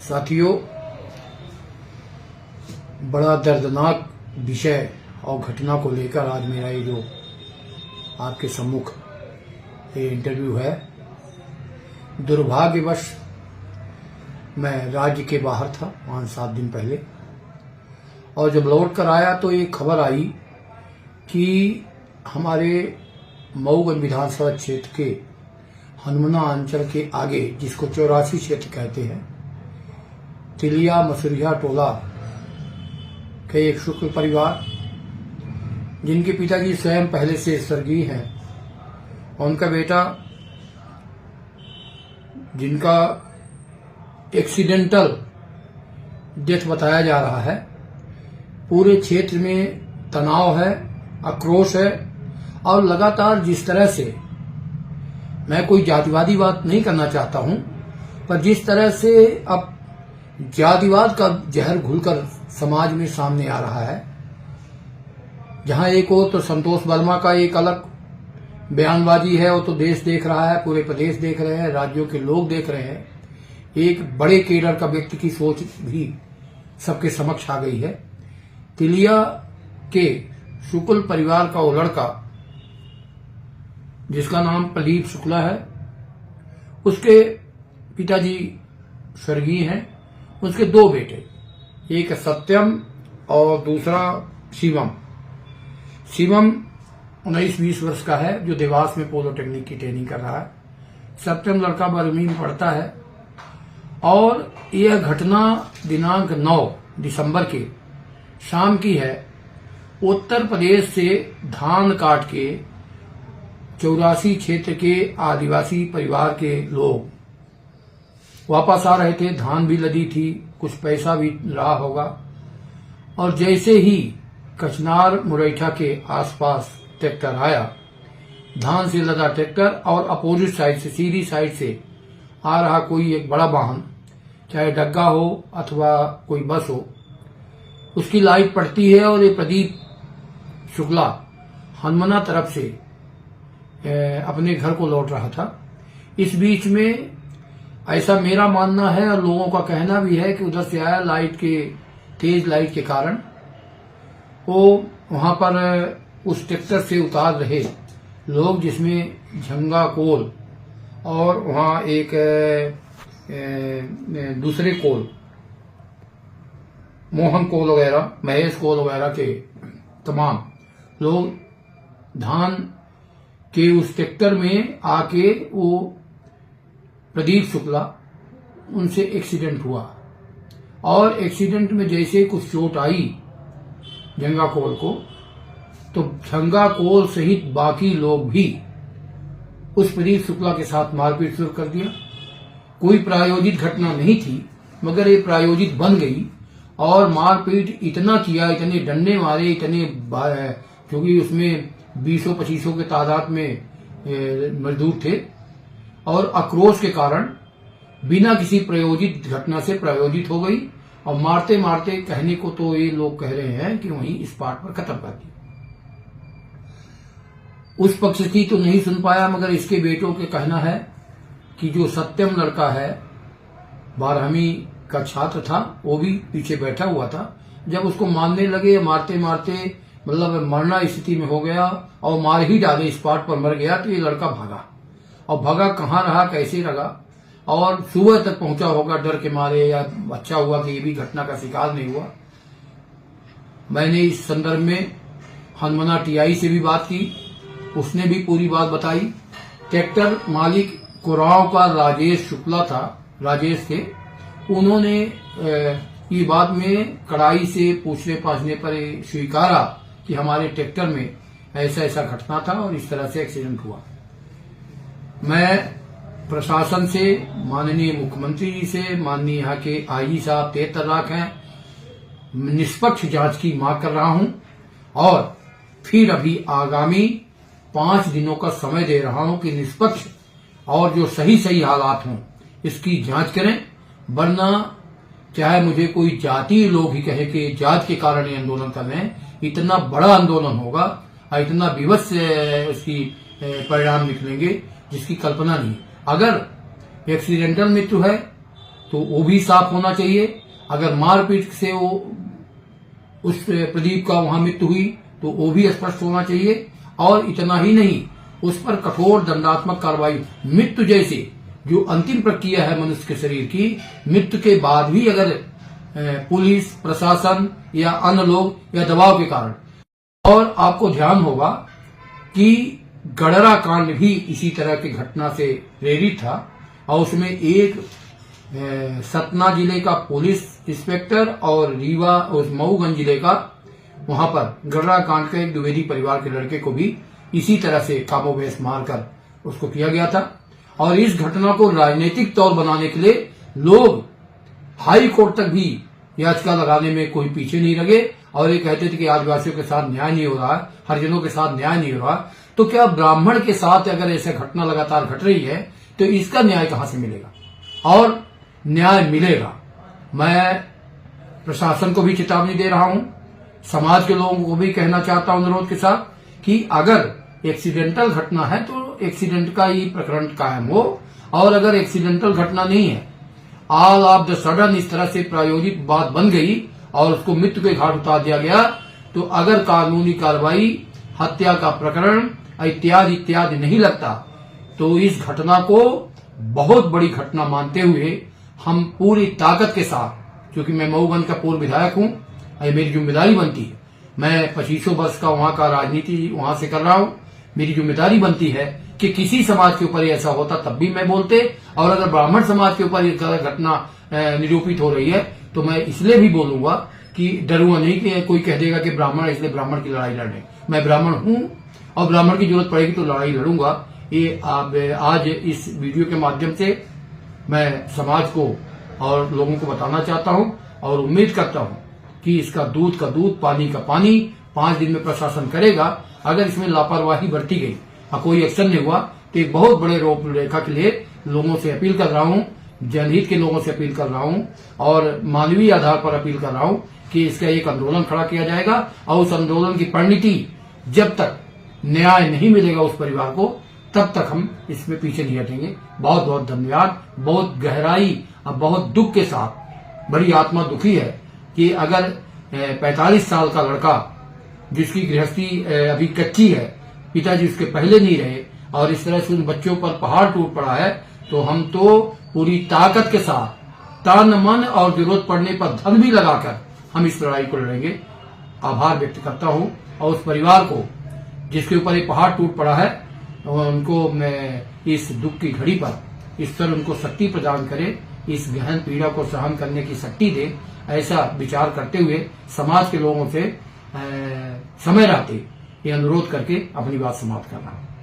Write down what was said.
साथियों, बड़ा दर्दनाक विषय और घटना को लेकर आज मेरा ये जो आपके सम्मुख ये इंटरव्यू है। दुर्भाग्यवश मैं राज्य के बाहर था 5-7 दिन पहले, और जब लौट कर आया तो एक खबर आई कि हमारे मऊगंज विधानसभा क्षेत्र के हनुमना अंचल के आगे, जिसको 84 क्षेत्र कहते हैं, तिलिया मसूरिया टोला के एक शुक्ल परिवार, जिनके पिताजी स्वयं पहले से स्वर्गीय हैं, और उनका बेटा जिनका एक्सीडेंटल डेथ बताया जा रहा है। पूरे क्षेत्र में तनाव है, आक्रोश है, और लगातार जिस तरह से, मैं कोई जातिवादी बात नहीं करना चाहता हूं, पर जिस तरह से अब जातिवाद का जहर घुलकर समाज में सामने आ रहा है, जहां एक हो तो संतोष वर्मा का एक अलग बयानबाजी है, वो तो देश देख रहा है, पूरे प्रदेश देख रहे हैं, राज्यों के लोग देख रहे हैं। एक बड़े केडर का व्यक्ति की सोच भी सबके समक्ष आ गई है। तिलिया के शुक्ल परिवार का वो लड़का, जिसका नाम प्रदीप शुक्ला है, उसके पिताजी स्वर्गीय हैं। उसके 2 बेटे, एक सत्यम और दूसरा शिवम। शिवम 19-20 वर्ष का है, जो देवास में पॉलिटेक्निक की ट्रेनिंग कर रहा है। सत्यम लड़का 12वीं में पढ़ता है। और यह घटना दिनांक 9 दिसंबर के शाम की है। उत्तर प्रदेश से धान काट के 84 क्षेत्र के आदिवासी परिवार के लोग वापस आ रहे थे। धान भी लदी थी, कुछ पैसा भी रहा होगा, और जैसे ही कचनार मुरैठा के आसपास ट्रैक्टर आया, धान से लदा ट्रैक्टर, और अपोजिट साइड से, सीधी साइड से आ रहा कोई एक बड़ा वाहन, चाहे डग्गा हो अथवा कोई बस हो, उसकी लाइट पड़ती है। और ये प्रदीप शुक्ला हनुमना तरफ से अपने घर को लौट रहा था। इस बीच में ऐसा मेरा मानना है, और लोगों का कहना भी है, कि उधर से आया लाइट के, तेज लाइट के कारण वो वहां पर उस ट्रैक्टर से उतार रहे लोग, जिसमें झंगा कोल और वहां एक दूसरे कोल, मोहन कोल वगैरह, महेश कोल वगैरह के तमाम लोग धान के उस ट्रैक्टर में आके, वो प्रदीप शुक्ला, उनसे एक्सीडेंट हुआ। और एक्सीडेंट में जैसे कुछ चोट आई झंगा कोल को, तो झंगा कोल सहित बाकी लोग भी उस प्रदीप शुक्ला के साथ मारपीट शुरू कर दिया। कोई प्रायोजित घटना नहीं थी, मगर ये प्रायोजित बन गई, और मारपीट इतना किया, इतने डंडे मारे, इतने, क्योंकि उसमें 20-25 के तादाद में मजदूर थे, और आक्रोश के कारण बिना किसी प्रायोजित घटना से प्रायोजित हो गई। और मारते मारते, कहने को तो ये लोग कह रहे हैं कि वहीं स्पॉट पर खत्म कर दिया। उस पक्ष की तो नहीं सुन पाया, मगर इसके बेटों के कहना है कि जो सत्यम लड़का है, 12वीं का छात्र था, वो भी पीछे बैठा हुआ था। जब उसको मारने लगे, मारते मारते मतलब मरना स्थिति में हो गया, और मार ही डाले, स्पॉट पर मर गया। तो ये लड़का भागा, और भागा कहाँ रहा, कैसे लगा, और सुबह तक पहुंचा होगा डर के मारे, या अच्छा हुआ कि ये भी घटना का शिकार नहीं हुआ। मैंने इस संदर्भ में हनुमना टीआई से भी बात की, उसने भी पूरी बात बताई। ट्रैक्टर मालिक कुराव का राजेश शुक्ला था, राजेश थे, उन्होंने ये बात में कड़ाई से पूछने पाछने पर स्वीकारा कि हमारे ट्रैक्टर में ऐसा ऐसा घटना था, और इस तरह से एक्सीडेंट हुआ। मैं प्रशासन से, माननीय मुख्यमंत्री जी से, माननीय यहाँ के आईजी साहब तेज तर्राक हैं, निष्पक्ष जांच की मांग कर रहा हूं, और फिर अभी आगामी 5 दिनों का समय दे रहा हूं कि निष्पक्ष और जो सही सही हालात हों, इसकी जांच करें। वरना चाहे मुझे कोई जातीय लोग ही कहे कि जात के कारण ये आंदोलन कर रहे हैं, इतना बड़ा आंदोलन होगा और इतना विवश उसकी परिणाम निकलेंगे जिसकी कल्पना नहीं। अगर एक्सीडेंटल मृत्यु है तो वो भी साफ होना चाहिए। अगर मारपीट से वो उस प्रदीप का वहां मृत्यु हुई तो वो भी स्पष्ट होना चाहिए। और इतना ही नहीं, उस पर कठोर दंडात्मक कार्रवाई, मृत्यु जैसे जो अंतिम प्रक्रिया है मनुष्य के शरीर की, मृत्यु के बाद भी अगर पुलिस प्रशासन या अन्य लोग या दबाव के कारण, और आपको ध्यान होगा कि गडरा कांड भी इसी तरह की घटना से प्रेरित था और उसमें एक सतना जिले का पुलिस इंस्पेक्टर और रीवा उस मऊगंज जिले का वहां पर गडरा कांड के एक द्विवेदी परिवार के लड़के को भी इसी तरह से कामोबेश मारकर उसको किया गया था। और इस घटना को राजनीतिक तौर बनाने के लिए लोग हाई कोर्ट तक भी याचिका लगाने में कोई पीछे नहीं लगे और ये कहते थे कि आदिवासियों के साथ न्याय नहीं हो रहा है, हरिजनों के साथ न्याय नहीं हो रहा। तो क्या ब्राह्मण के साथ अगर ऐसा घटना लगातार घट रही है तो इसका न्याय कहां से मिलेगा? और न्याय मिलेगा। मैं प्रशासन को भी चेतावनी दे रहा हूं, समाज के लोगों को भी कहना चाहता हूं अनुरोध के साथ कि अगर एक्सीडेंटल घटना है तो एक्सीडेंट का ही प्रकरण कायम हो, और अगर एक्सीडेंटल घटना नहीं है, ऑल ऑफ द सडन इस तरह से प्रायोजित बात बन गई और उसको मृत्यु के घाट उतार दिया गया, तो अगर कानूनी कार्रवाई, हत्या का प्रकरण इत्यादि इत्यादि नहीं लगता तो इस घटना को बहुत बड़ी घटना मानते हुए हम पूरी ताकत के साथ, क्योंकि मैं मऊगंज का पूर्व विधायक हूं, ये मेरी जिम्मेदारी बनती है। मैं 25 वर्ष का वहां का राजनीति वहां से कर रहा हूं, मेरी जिम्मेदारी बनती है कि किसी समाज के ऊपर ऐसा होता तब भी मैं बोलते, और अगर ब्राह्मण समाज के ऊपर इस घटना निरूपित हो रही है तो मैं इसलिए भी बोलूंगा कि डरूंगा नहीं कि कोई कह देगा कि ब्राह्मण इसलिए ब्राह्मण की लड़ाई लड़ रहे। मैं ब्राह्मण हूं और ब्राह्मण की जरूरत पड़ेगी तो लड़ाई लड़ूंगा। ये आज इस वीडियो के माध्यम से मैं समाज को और लोगों को बताना चाहता हूं और उम्मीद करता हूं कि इसका दूध का दूध, पानी का पानी 5 दिन में प्रशासन करेगा। अगर इसमें लापरवाही बरती गई और कोई एक्शन नहीं हुआ तो एक बहुत बड़े रूपरेखा के लिए लोगों से अपील कर रहा हूं, जनहित के लोगों से अपील कर रहा हूं और मानवीय आधार पर अपील कर रहा हूं कि इसका एक आंदोलन खड़ा किया जाएगा और उस आंदोलन की परिणति जब तक न्याय नहीं मिलेगा उस परिवार को तब तक हम इसमें पीछे नहीं हटेंगे। बहुत बहुत धन्यवाद। बहुत गहराई और बहुत दुख के साथ, बड़ी आत्मा दुखी है कि अगर 45 साल का लड़का जिसकी गृहस्थी अभी कच्ची है, पिताजी उसके पहले नहीं रहे और इस तरह से उन बच्चों पर पहाड़ टूट पड़ा है, तो हम तो पूरी ताकत के साथ तन मन और जरूरत पड़ने पर धन भी लगाकर हम इस लड़ाई को लड़ेंगे। आभार व्यक्त करता हूं और उस परिवार को जिसके ऊपर ये पहाड़ टूट पड़ा है उनको मैं इस दुख की घड़ी पर ईश्वर उनको शक्ति प्रदान करे, इस गहन पीड़ा को सहन करने की शक्ति दे, ऐसा विचार करते हुए समाज के लोगों से समय रहते ये अनुरोध करके अपनी बात समाप्त कर रहा हूं।